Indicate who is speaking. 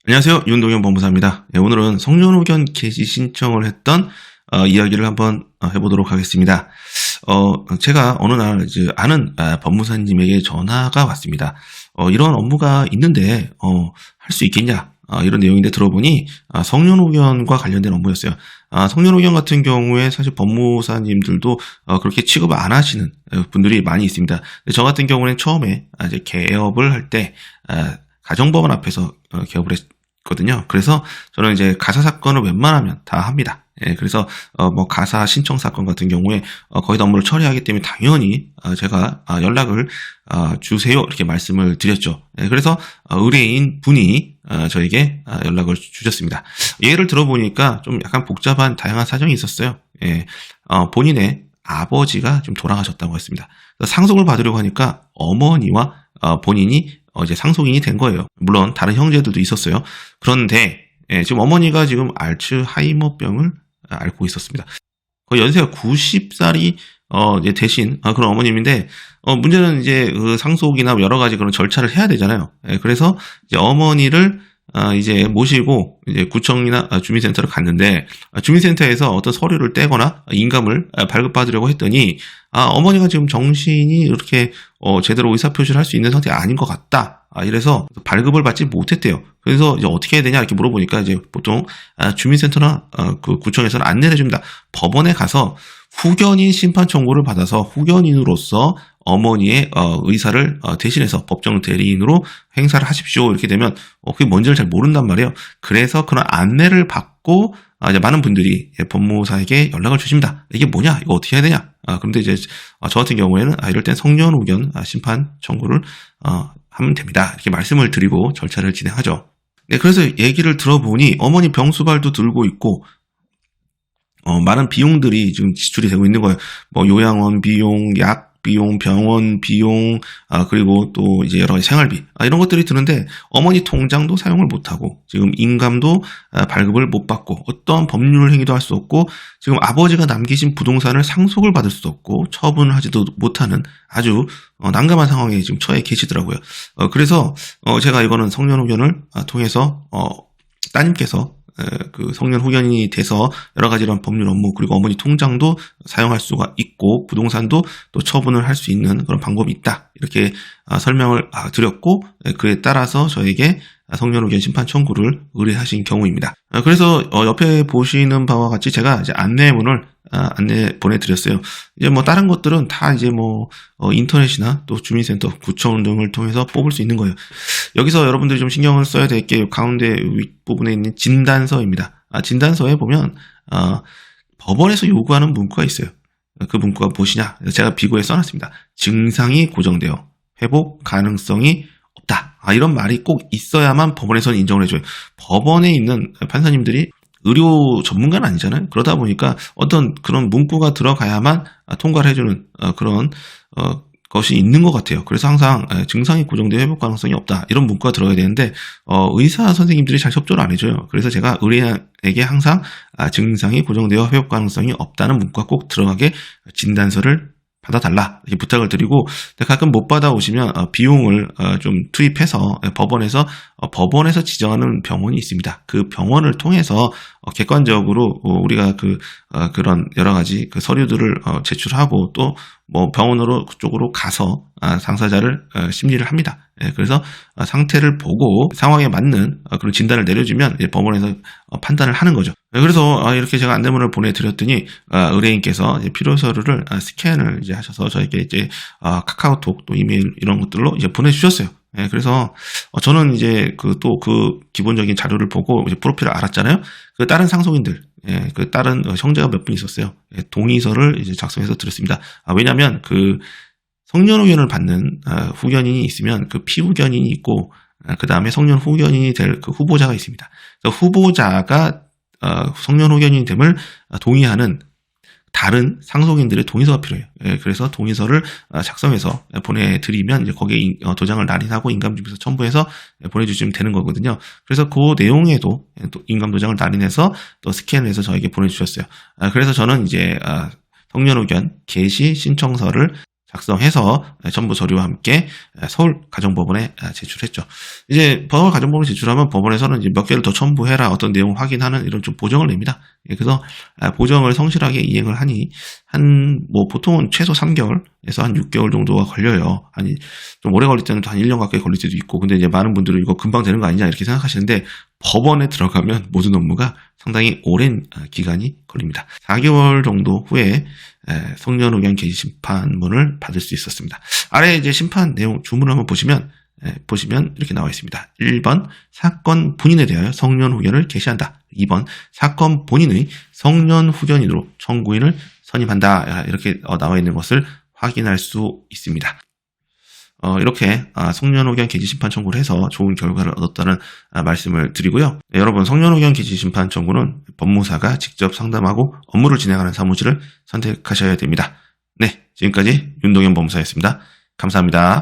Speaker 1: 안녕하세요. 윤동현 법무사입니다. 오늘은 성년 의견 게시 신청을 했던 이야기를 한번 해보도록 하겠습니다. 제가 어느 날 이제 아는 법무사님에게 전화가 왔습니다. 이런 업무가 있는데 할 수 있겠냐? 이런 내용인데 들어보니 성년 의견과 관련된 업무였어요. 성년 의견 같은 경우에 사실 법무사님들도 그렇게 취급을 안 하시는 분들이 많이 있습니다. 저 같은 경우는 처음에 이제 개업을 할 때 가정법원 앞에서 개업을 했거든요. 그래서 저는 이제 가사 사건을 웬만하면 다 합니다. 예, 그래서 뭐 가사 신청 사건 같은 경우에 거의 다 업무를 처리하기 때문에 당연히 제가 연락을 주세요 이렇게 말씀을 드렸죠. 예, 그래서 의뢰인 분이 저에게 연락을 주셨습니다. 예를 들어보니까 좀 약간 복잡한 다양한 사정이 있었어요. 예, 본인의 아버지가 좀 돌아가셨다고 했습니다. 상속을 받으려고 하니까 어머니와 본인이 이제 상속인이 된 거예요. 물론 다른 형제들도 있었어요. 그런데 지금 어머니가 지금 알츠하이머병을 앓고 있었습니다. 거의 연세가 90살이 이제 되신 그런 어머님인데 문제는 이제 그 상속이나 여러 가지 그런 절차를 해야 되잖아요. 그래서 이제 어머니를 이제 모시고 이제 구청이나 주민센터를 갔는데 주민센터에서 어떤 서류를 떼거나 인감을 발급받으려고 했더니 어머니가 지금 정신이 이렇게 제대로 의사표시를 할 수 있는 상태가 아닌 것 같다. 이래서 발급을 받지 못했대요. 그래서 이제 어떻게 해야 되냐 이렇게 물어보니까 이제 보통 주민센터나 그 구청에서는 안내를 해줍니다. 법원에 가서 후견인 심판 청구를 받아서 후견인으로서 어머니의 의사를 대신해서 법정 대리인으로 행사를 하십시오. 이렇게 되면 그게 뭔지를 잘 모른단 말이에요. 그래서 그런 안내를 받고 이제 많은 분들이 법무사에게 연락을 주십니다. 이게 뭐냐? 이거 어떻게 해야 되냐? 그런데 이제 저 같은 경우에는 이럴 땐 성년 의견 심판 청구를 하면 됩니다. 이렇게 말씀을 드리고 절차를 진행하죠. 네, 그래서 얘기를 들어보니 어머니 병수발도 들고 있고 많은 비용들이 지금 지출이 되고 있는 거예요. 뭐 요양원 비용, 약 비용, 병원 비용, 그리고 또 이제 여러 가지 생활비, 이런 것들이 드는데 어머니 통장도 사용을 못하고 지금 인감도 발급을 못 받고 어떤 법률 행위도 할 수 없고 지금 아버지가 남기신 부동산을 상속을 받을 수도 없고 처분을 하지도 못하는 아주 난감한 상황에 지금 처해 계시더라고요. 그래서 제가 이거는 성년 의견을 통해서 따님께서 그 성년 후견인이 돼서 여러 가지 이런 법률 업무 그리고 어머니 통장도 사용할 수가 있고 부동산도 또 처분을 할 수 있는 그런 방법이 있다 이렇게 설명을 드렸고 그에 따라서 저에게 성년 의견 심판 청구를 의뢰하신 경우입니다. 그래서 옆에 보시는 바와 같이 제가 이제 안내문을 안내 보내드렸어요. 이제 뭐 다른 것들은 다 이제 뭐 인터넷이나 또 주민센터, 구청 등을 통해서 뽑을 수 있는 거예요. 여기서 여러분들이 좀 신경을 써야 될 게 가운데 윗부분에 있는 진단서입니다. 진단서에 보면 법원에서 요구하는 문구가 있어요. 그 문구가 무엇이냐? 제가 비고에 써놨습니다. 증상이 고정되어 회복 가능성이 없다. 이런 말이 꼭 있어야만 법원에서는 인정을 해줘요. 법원에 있는 판사님들이 의료 전문가는 아니잖아요. 그러다 보니까 어떤 그런 문구가 들어가야만 통과를 해주는 그런 것이 있는 것 같아요. 그래서 항상 증상이 고정되어 회복 가능성이 없다 이런 문구가 들어가야 되는데 의사 선생님들이 잘 협조를 안 해줘요. 그래서 제가 의뢰인에게 항상 증상이 고정되어 회복 가능성이 없다는 문구가 꼭 들어가게 진단서를 받아달라 이렇게 부탁을 드리고 가끔 못 받아오시면 비용을 좀 투입해서 법원에서 지정하는 병원이 있습니다. 그 병원을 통해서 객관적으로 우리가 그런 여러 가지 그 서류들을 제출하고 또 뭐 병원으로 그쪽으로 가서 당사자를 심리를 합니다. 그래서 상태를 보고 상황에 맞는 그런 진단을 내려주면 법원에서 판단을 하는 거죠. 그래서 이렇게 제가 안내문을 보내드렸더니 의뢰인께서 필요 서류를 스캔을 이제 하셔서 저에게 이제 카카오톡 또 이메일 이런 것들로 이제 보내주셨어요. 그래서 저는 이제 그 기본적인 자료를 보고 이제 프로필을 알았잖아요. 그 다른 상속인들, 그 다른 형제가 몇 분 있었어요. 동의서를 이제 작성해서 드렸습니다. 왜냐하면 그 성년 의견을 받는 후견인이 있으면 그 피후견인이 있고 그 다음에 성년 후견인이 될 그 후보자가 있습니다. 그래서 후보자가 성년 후견인이 됨을 동의하는 다른 상속인들의 동의서가 필요해요. 그래서 동의서를 작성해서 보내드리면 이제 거기에 도장을 날인하고 인감증명서 첨부해서 보내주시면 되는 거거든요. 그래서 그 내용에도 또 인감도장을 날인해서 또 스캔해서 저에게 보내주셨어요. 그래서 저는 이제 성년 의견 게시 신청서를 작성해서 첨부 서류와 함께 서울가정법원에 제출했죠. 이제 서울가정법원에 제출하면 법원에서는 이제 몇 개를 더 첨부해라, 어떤 내용 확인하는 이런 좀 보정을 냅니다. 그래서 보정을 성실하게 이행을 하니 뭐 보통은 최소 3개월에서 한 6개월 정도가 걸려요. 아니 좀 오래 걸릴 때는 한 1년 가까이 걸릴 때도 있고, 근데 이제 많은 분들은 이거 금방 되는 거 아니냐 이렇게 생각하시는데, 법원에 들어가면 모든 업무가 상당히 오랜 기간이 걸립니다. 4개월 정도 후에 성년 의견 개시 심판문을 받을 수 있었습니다. 아래 이제 심판 내용 주문을 한번 보시면 이렇게 나와 있습니다. 1번 사건 본인에 대하여 성년 후견을 개시한다. 2번 사건 본인의 성년 후견인으로 청구인을 선임한다. 이렇게 나와 있는 것을 확인할 수 있습니다. 이렇게 성년 후견 개시 심판 청구를 해서 좋은 결과를 얻었다는 말씀을 드리고요. 네, 여러분, 성년 후견 개시 심판 청구는 법무사가 직접 상담하고 업무를 진행하는 사무실을 선택하셔야 됩니다. 네, 지금까지 윤동현 법무사였습니다. 감사합니다.